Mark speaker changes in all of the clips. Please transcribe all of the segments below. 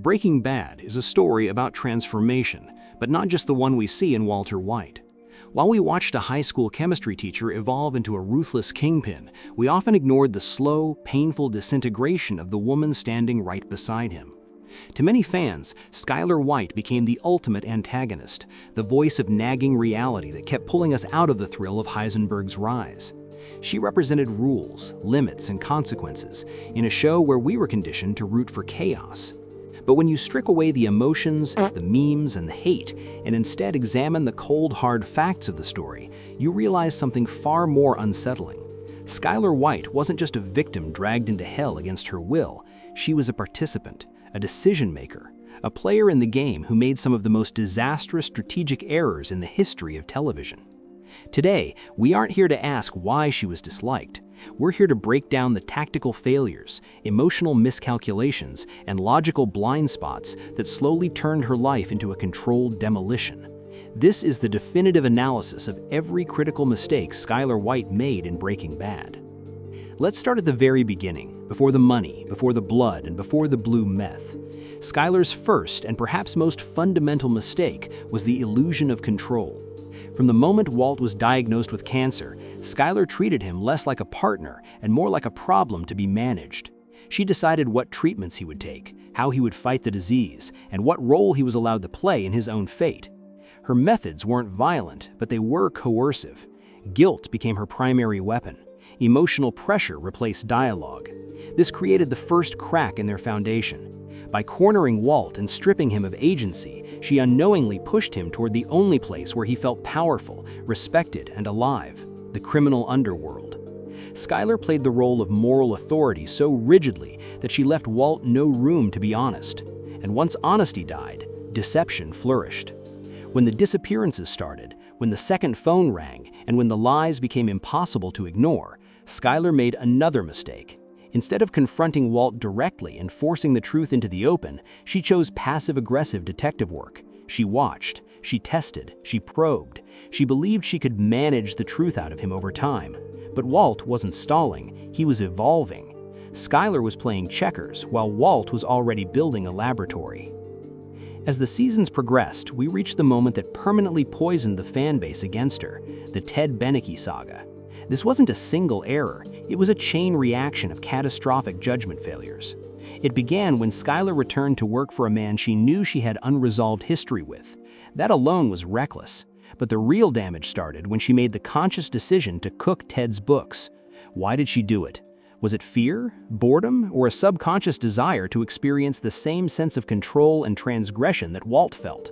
Speaker 1: Breaking Bad is a story about transformation, but not just the one we see in Walter White. While we watched a high school chemistry teacher evolve into a ruthless kingpin, we often ignored the slow, painful disintegration of the woman standing right beside him. To many fans, Skyler White became the ultimate antagonist, the voice of nagging reality that kept pulling us out of the thrill of Heisenberg's rise. She represented rules, limits, and consequences in a show where we were conditioned to root for chaos. But when you strip away the emotions, the memes, and the hate, and instead examine the cold, hard facts of the story, you realize something far more unsettling. Skyler White wasn't just a victim dragged into hell against her will. She was a participant, a decision-maker, a player in the game who made some of the most disastrous strategic errors in the history of television. Today, we aren't here to ask why she was disliked. We're here to break down the tactical failures, emotional miscalculations, and logical blind spots that slowly turned her life into a controlled demolition. This is the definitive analysis of every critical mistake Skyler White made in Breaking Bad. Let's start at the very beginning, before the money, before the blood, and before the blue meth. Skyler's first and perhaps most fundamental mistake was the illusion of control. From the moment Walt was diagnosed with cancer, Skyler treated him less like a partner and more like a problem to be managed. She decided what treatments he would take, how he would fight the disease, and what role he was allowed to play in his own fate. Her methods weren't violent, but they were coercive. Guilt became her primary weapon. Emotional pressure replaced dialogue. This created the first crack in their foundation. By cornering Walt and stripping him of agency, she unknowingly pushed him toward the only place where he felt powerful, respected, and alive: the criminal underworld. Skyler played the role of moral authority so rigidly that she left Walt no room to be honest. And once honesty died, deception flourished. When the disappearances started, when the second phone rang, and when the lies became impossible to ignore, Skyler made another mistake. Instead of confronting Walt directly and forcing the truth into the open, she chose passive-aggressive detective work. She watched, she tested, she probed. She believed she could manage the truth out of him over time. But Walt wasn't stalling, he was evolving. Skyler was playing checkers, while Walt was already building a laboratory. As the seasons progressed, we reached the moment that permanently poisoned the fan base against her, the Ted Beneke saga. This wasn't a single error, it was a chain reaction of catastrophic judgment failures. It began when Skyler returned to work for a man she knew she had unresolved history with. That alone was reckless, but the real damage started when she made the conscious decision to cook Ted's books. Why did she do it? Was it fear, boredom, or a subconscious desire to experience the same sense of control and transgression that Walt felt?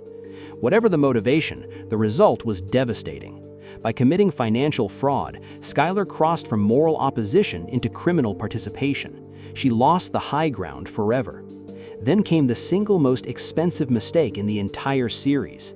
Speaker 1: Whatever the motivation, the result was devastating. By committing financial fraud, Skyler crossed from moral opposition into criminal participation. She lost the high ground forever. Then came the single most expensive mistake in the entire series.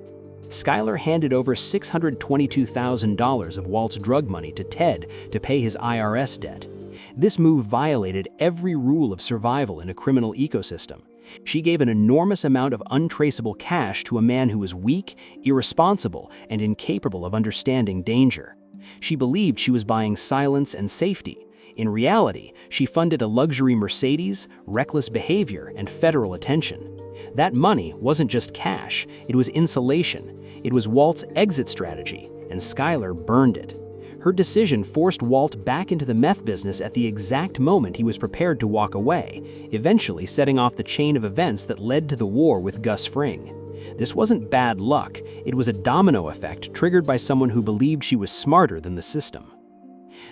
Speaker 1: Skyler handed over $622,000 of Walt's drug money to Ted to pay his IRS debt. This move violated every rule of survival in a criminal ecosystem. She gave an enormous amount of untraceable cash to a man who was weak, irresponsible, and incapable of understanding danger. She believed she was buying silence and safety. In reality, she funded a luxury Mercedes, reckless behavior, and federal attention. That money wasn't just cash, it was insulation. It was Walt's exit strategy, and Skyler burned it. Her decision forced Walt back into the meth business at the exact moment he was prepared to walk away, eventually setting off the chain of events that led to the war with Gus Fring. This wasn't bad luck, it was a domino effect triggered by someone who believed she was smarter than the system.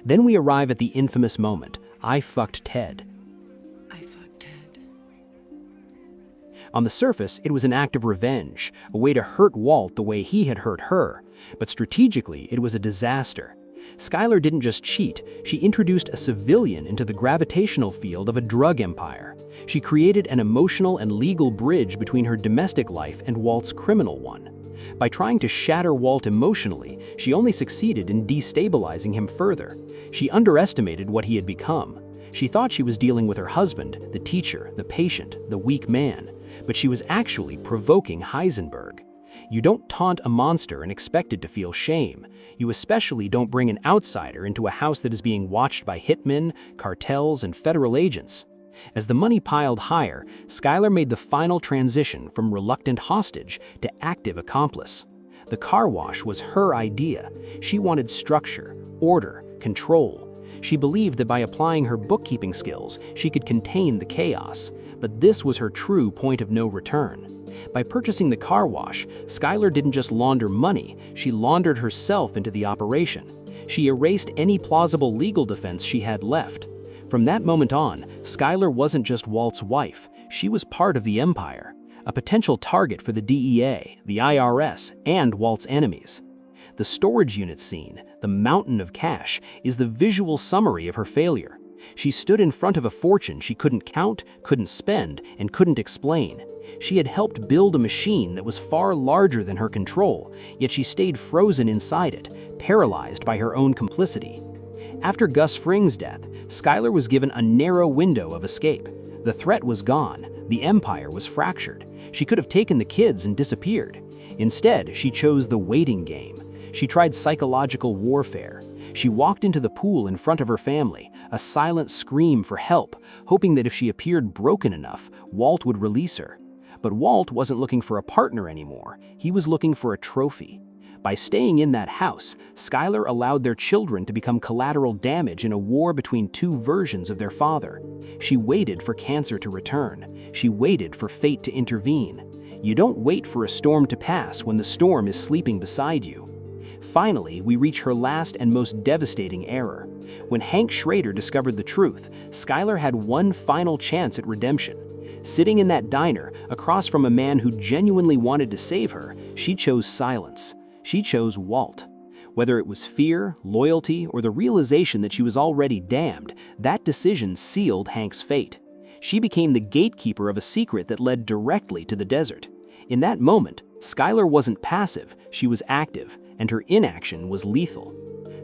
Speaker 1: Then we arrive at the infamous moment: I fucked Ted.
Speaker 2: I fucked Ted.
Speaker 1: On the surface, it was an act of revenge, a way to hurt Walt the way he had hurt her, but strategically, it was a disaster. Skyler didn't just cheat, she introduced a civilian into the gravitational field of a drug empire. She created an emotional and legal bridge between her domestic life and Walt's criminal one. By trying to shatter Walt emotionally, she only succeeded in destabilizing him further. She underestimated what he had become. She thought she was dealing with her husband, the teacher, the patient, the weak man, but she was actually provoking Heisenberg. You don't taunt a monster and expect it to feel shame. You especially don't bring an outsider into a house that is being watched by hitmen, cartels, and federal agents. As the money piled higher, Skyler made the final transition from reluctant hostage to active accomplice. The car wash was her idea. She wanted structure, order, control. She believed that by applying her bookkeeping skills, she could contain the chaos. But this was her true point of no return. By purchasing the car wash, Skyler didn't just launder money, she laundered herself into the operation. She erased any plausible legal defense she had left. From that moment on, Skyler wasn't just Walt's wife, she was part of the empire, a potential target for the DEA, the IRS, and Walt's enemies. The storage unit scene, the mountain of cash, is the visual summary of her failure. She stood in front of a fortune she couldn't count, couldn't spend, and couldn't explain. She had helped build a machine that was far larger than her control, yet she stayed frozen inside it, paralyzed by her own complicity. After Gus Fring's death, Skyler was given a narrow window of escape. The threat was gone, the empire was fractured. She could have taken the kids and disappeared. Instead, she chose the waiting game. She tried psychological warfare. She walked into the pool in front of her family, a silent scream for help, hoping that if she appeared broken enough, Walt would release her. But Walt wasn't looking for a partner anymore. He was looking for a trophy. By staying in that house, Skyler allowed their children to become collateral damage in a war between two versions of their father. She waited for cancer to return. She waited for fate to intervene. You don't wait for a storm to pass when the storm is sleeping beside you. Finally, we reach her last and most devastating error. When Hank Schrader discovered the truth, Skyler had one final chance at redemption. Sitting in that diner, across from a man who genuinely wanted to save her, she chose silence. She chose Walt. Whether it was fear, loyalty, or the realization that she was already damned, that decision sealed Hank's fate. She became the gatekeeper of a secret that led directly to the desert. In that moment, Skyler wasn't passive, she was active, and her inaction was lethal.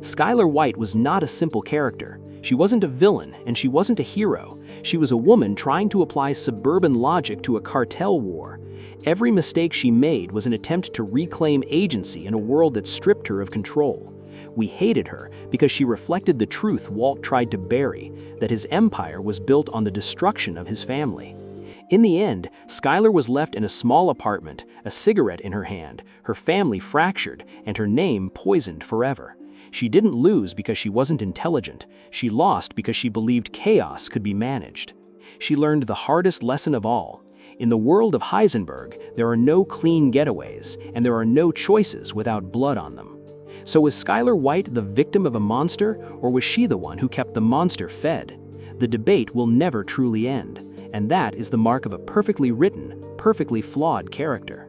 Speaker 1: Skyler White was not a simple character. She wasn't a villain, and she wasn't a hero. She was a woman trying to apply suburban logic to a cartel war. Every mistake she made was an attempt to reclaim agency in a world that stripped her of control. We hated her because she reflected the truth Walt tried to bury, that his empire was built on the destruction of his family. In the end, Skyler was left in a small apartment, a cigarette in her hand, her family fractured, and her name poisoned forever. She didn't lose because she wasn't intelligent. She lost because she believed chaos could be managed. She learned the hardest lesson of all. In the world of Heisenberg, there are no clean getaways, and there are no choices without blood on them. So was Skyler White the victim of a monster, or was she the one who kept the monster fed? The debate will never truly end, and that is the mark of a perfectly written, perfectly flawed character.